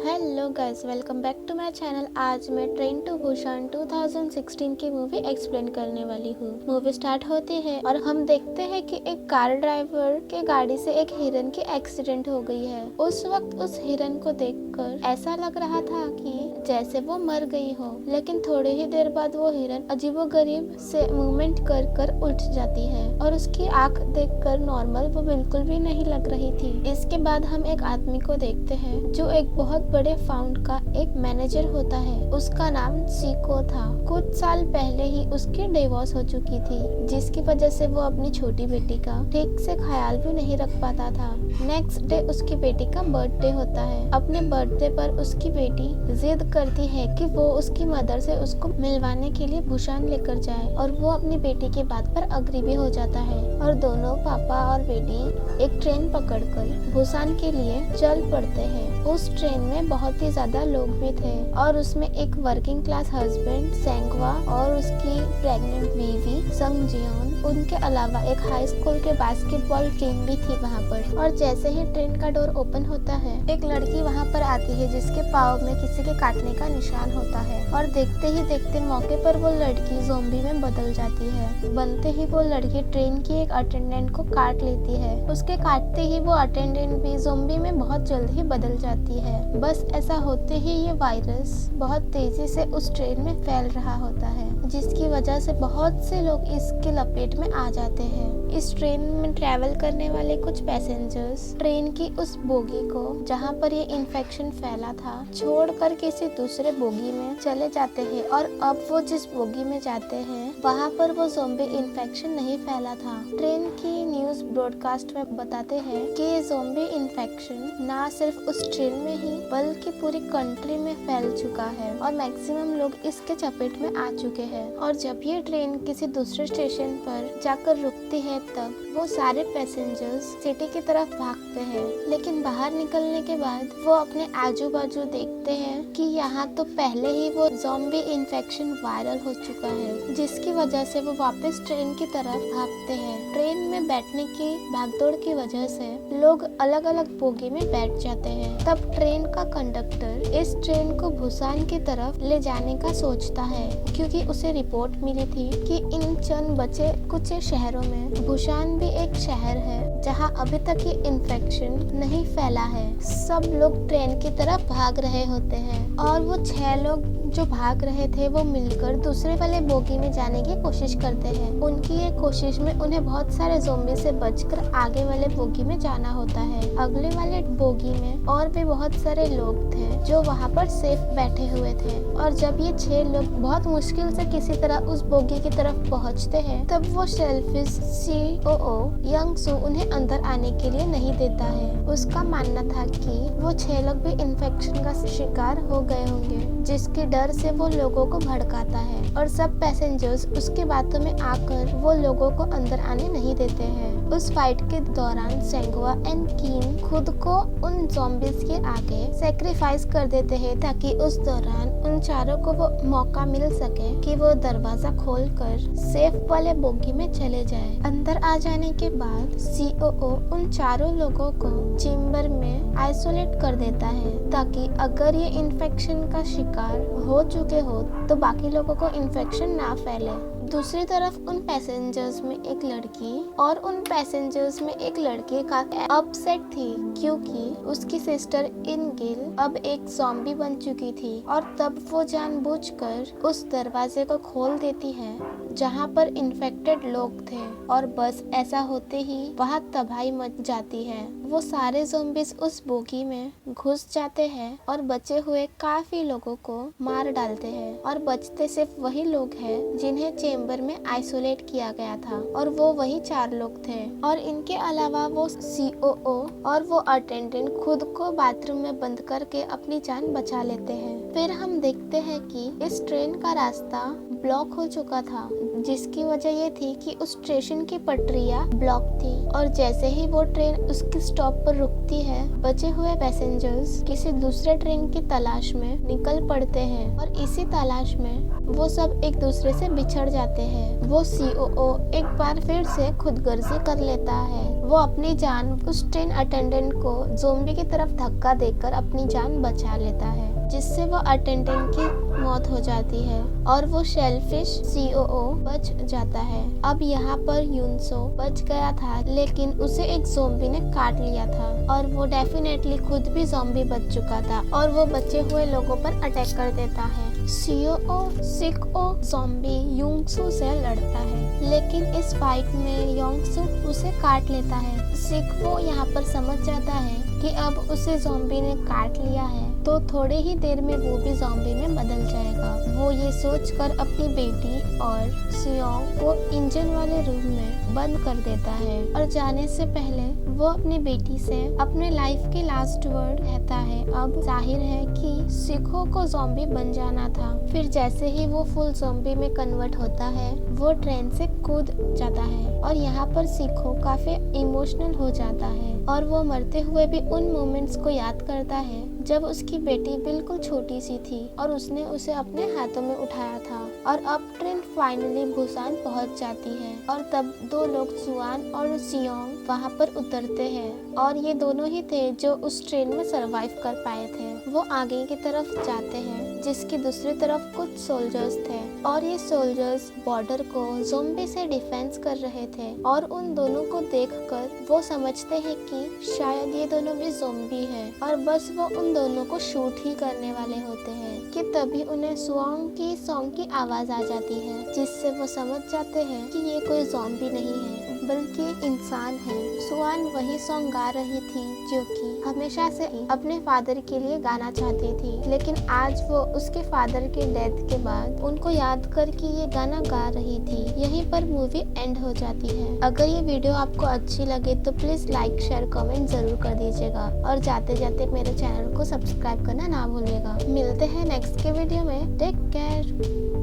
Hello guys, welcome back to my channel. आज मैं train to Busan 2016 की movie explain करने वाली हूँ। मूवी स्टार्ट होती है और हम देखते हैं कि एक कार ड्राइवर के गाड़ी से एक हिरन की एक्सीडेंट हो गई है। उस वक्त उस हिरन को देखकर ऐसा लग रहा था कि जैसे वो मर गई हो, लेकिन थोड़ी ही देर बाद वो हिरन अजीबोगरीब से मूवमेंट कर कर उठ जाती है और उसकी आंख देखकर नॉर्मल वो बिल्कुल भी नहीं लग रही थी। इसके बाद हम एक आदमी को देखते हैं जो एक बहुत बड़े फाउंड का एक मैनेजर होता है। उसका नाम सीको था। कुछ साल पहले ही उसकी डिवोर्स हो चुकी थी, जिसकी वजह से वो अपनी छोटी बेटी का ठीक से ख्याल भी नहीं रख पाता था। नेक्स्ट डे उसकी बेटी का बर्थडे होता है। अपने बर्थडे पर उसकी बेटी जिद करती है कि वो उसकी मदर से उसको मिलवाने के लिए बुसान लेकर जाए और वो अपनी बेटी की बात पर अग्री भी हो जाता है और दोनों पापा और बेटी एक ट्रेन पकड़कर बुसान के लिए चल पड़ते हैं। उस ट्रेन में बहुत ही ज्यादा लोग भी थे और उसमें एक वर्किंग क्लास हस्बैंड सेंगवा और उसकी प्रेग्नेंट बीवी संगजियोन, उनके अलावा एक हाई स्कूल के बास्केटबॉल टीम भी थी वहाँ पर। और जैसे ही ट्रेन का डोर ओपन होता है, एक लड़की वहाँ पर आती है जिसके पाँव में किसी के काटने का निशान होता है और देखते ही देखते मौके पर वो लड़की ज़ोंबी में बदल जाती है। बनते ही वो लड़की ट्रेन की एक अटेंडेंट को काट लेती है। उसके काटते ही वो अटेंडेंट भी ज़ोंबी में बहुत जल्द ही बदल जाती है। बस ऐसा होते ही ये वायरस बहुत तेजी से उस ट्रेन में फैल रहा होता है, जिसकी वजह से बहुत से लोग इसके लपेट में आ जाते हैं। इस ट्रेन में ट्रैवल करने वाले कुछ पैसेंजर्स ट्रेन की उस बोगी को जहाँ पर ये इन्फेक्शन फैला था छोड़कर किसी दूसरे बोगी में चले जाते हैं और अब वो जिस बोगी में जाते हैं वहाँ पर वो ज़ोंबी इन्फेक्शन नहीं फैला था। ट्रेन की न्यूज़ ब्रॉडकास्ट में बताते हैं कि ये ज़ोंबी इन्फेक्शन ना सिर्फ उस ट्रेन में ही बल्कि पूरी कंट्री में फैल चुका है और मैक्सिमम लोग इसके चपेट में आ चुके हैं। और जब ये ट्रेन किसी दूसरे स्टेशन पर जाकर रुकती है तब वो सारे पैसेंजर्स सिटी की तरफ भागते हैं, लेकिन बाहर निकलने के बाद वो अपने आजू बाजू देखते हैं कि यहाँ तो पहले ही वो ज़ॉम्बी इन्फेक्शन वायरल हो चुका है, जिसकी वजह से वो वापस ट्रेन की तरफ भागते हैं। ट्रेन में बैठने की भागदौड़ की वजह से लोग अलग अलग बोगी में बैठ जाते हैं। तब ट्रेन का कंडक्टर इस ट्रेन को बुसान की तरफ ले जाने का सोचता है, क्योंकि उसे रिपोर्ट मिली थी कि इन चंद बचे कुछ शहरों में बुसान भी एक शहर है जहां अभी तक ये इन्फेक्शन नहीं फैला है। सब लोग ट्रेन की तरफ भाग रहे होते हैं और वो 6 लोग जो भाग रहे थे वो मिलकर दूसरे वाले बोगी में जाने की कोशिश करते हैं। उनकी ये कोशिश में उन्हें बहुत सारे ज़ोंबी से बचकर आगे वाले बोगी में जाना होता है। अगले वाले बोगी में और भी बहुत सारे लोग थे जो वहाँ पर सेफ बैठे हुए थे और जब ये 6 लोग बहुत मुश्किल से किसी तरह उस बोगी की तरफ पहुँचते हैं तब वो शेलफिश सीओओ यंग सू उन्हें अंदर आने के लिए नहीं देता है। उसका मानना था कि वो 6 लोग भी इन्फेक्शन का शिकार हो गए होंगे, जिसके डर से वो लोगों को भड़काता है और सब पैसेंजर्स उसकी बातों में आकर वो लोगों को अंदर आने नहीं देते हैं। उस फाइट के दौरान सेंगवा एंड कीम खुद को उन ज़ॉम्बीज के आगे सैक्रिफाइस कर देते हैं ताकि उस दौरान उन चारों को वो मौका मिल सके कि वो दरवाजा खोलकर सेफ वाले बोगी में चले जाए। अंदर आ जाने के बाद सीओओ उन चारों लोगों को चेम्बर में आइसोलेट कर देता है ताकि अगर ये इन्फेक्शन का शिकार हो चुके हो तो बाकी लोगों को इन्फेक्शन ना फैले। दूसरी तरफ उन पैसेंजर्स में एक लड़की और उन पैसेंजर्स में एक लड़के का अपसेट थी, क्योंकि उसकी सिस्टर इन गिल अब एक ज़ॉम्बी बन चुकी थी और तब वो जानबूझकर उस दरवाजे को खोल देती है जहाँ पर इन्फेक्टेड लोग थे और बस ऐसा होते ही वहाँ तबाही मच जाती है। वो सारे ज़ॉम्बीज उस बोगी में घुस जाते हैं और बचे हुए काफी लोगों को मार डालते हैं और बचते सिर्फ वही लोग हैं जिन्हें चेम्बर में आइसोलेट किया गया था और वो वही 4 लोग थे। और इनके अलावा वो सीओओ और वो अटेंडेंट खुद को बाथरूम में बंद करके अपनी जान बचा लेते हैं। फिर हम देखते हैं कि इस ट्रेन का रास्ता ब्लॉक हो चुका था, जिसकी वजह ये थी कि उस स्टेशन की पटरियां ब्लॉक थी और जैसे ही वो ट्रेन उसके स्टॉप पर रुकती है बचे हुए पैसेंजर्स किसी दूसरे ट्रेन की तलाश में निकल पड़ते हैं और इसी तलाश में वो सब एक दूसरे से बिछड़ जाते हैं। वो सीओओ एक बार फिर से खुदगर्जी कर लेता है। वो अपनी जान उस ट्रेन अटेंडेंट को ज़ोंबी की तरफ धक्का देकर अपनी जान बचा लेता है, जिससे वो अटेंडेंट की मौत हो जाती है और वो शेलफिश सीओओ बच जाता है। अब यहाँ पर यूनसो बच गया था, लेकिन उसे एक ज़ोंबी ने काट लिया था और वो डेफिनेटली खुद भी ज़ोंबी बच चुका था और वो बचे हुए लोगों पर अटैक कर देता है। सीओओ सिकओ ज़ोंबी यूनसो से लड़ता है, लेकिन इस फाइट में योंगसू उसे काट लेता है। सिकओ यहाँ पर समझ जाता है कि अब उसे ज़ोंबी ने काट लिया है तो थोड़े ही देर में वो भी ज़ोंबी में बदल जाएगा। वो ये सोचकर अपनी बेटी और सियोंग को इंजन वाले रूम में बंद कर देता है और जाने से पहले वो अपनी बेटी से अपने लाइफ के लास्ट वर्ड कहता है। अब जाहिर है कि सिखो को ज़ोंबी बन जाना था। फिर जैसे ही वो फुल ज़ोंबी में कन्वर्ट होता है वो ट्रेन से कूद जाता है और यहाँ पर सिखो काफी इमोशनल हो जाता है और वो मरते हुए भी उन मोमेंट्स को याद करता है जब उसकी बेटी बिल्कुल छोटी सी थी और उसने उसे अपने हाथों में उठाया था। और अब ट्रेन फाइनली बुसान पहुंच जाती है और तब दो लोग सुआन और सियोंग वहां पर उतरते हैं और ये दोनों ही थे जो उस ट्रेन में सरवाइव कर पाए थे। वो आगे की तरफ जाते हैं जिसकी दूसरी तरफ कुछ सोल्जर्स थे और ये सोल्जर्स बॉर्डर को ज़ोंबी से डिफेंस कर रहे थे और उन दोनों को देखकर वो समझते हैं कि शायद ये दोनों भी ज़ोंबी हैं और बस वो उन दोनों को शूट ही करने वाले होते हैं कि तभी उन्हें सॉन्ग की आवाज आ जाती है, जिससे वो समझ जाते हैं कि ये कोई ज़ोंबी नहीं है बल्कि इंसान है। सुआन वही सॉन्ग गा रही थी जो कि हमेशा से अपने फादर के लिए गाना चाहती थी, लेकिन आज वो उसके फादर के डेथ के बाद उनको याद करके ये गाना गा रही थी। यहीं पर मूवी एंड हो जाती है। अगर ये वीडियो आपको अच्छी लगे तो प्लीज लाइक शेयर कमेंट जरूर कर दीजिएगा और जाते जाते मेरे चैनल को सब्सक्राइब करना ना भूलिएगा। मिलते हैं नेक्स्ट के वीडियो में। Take care.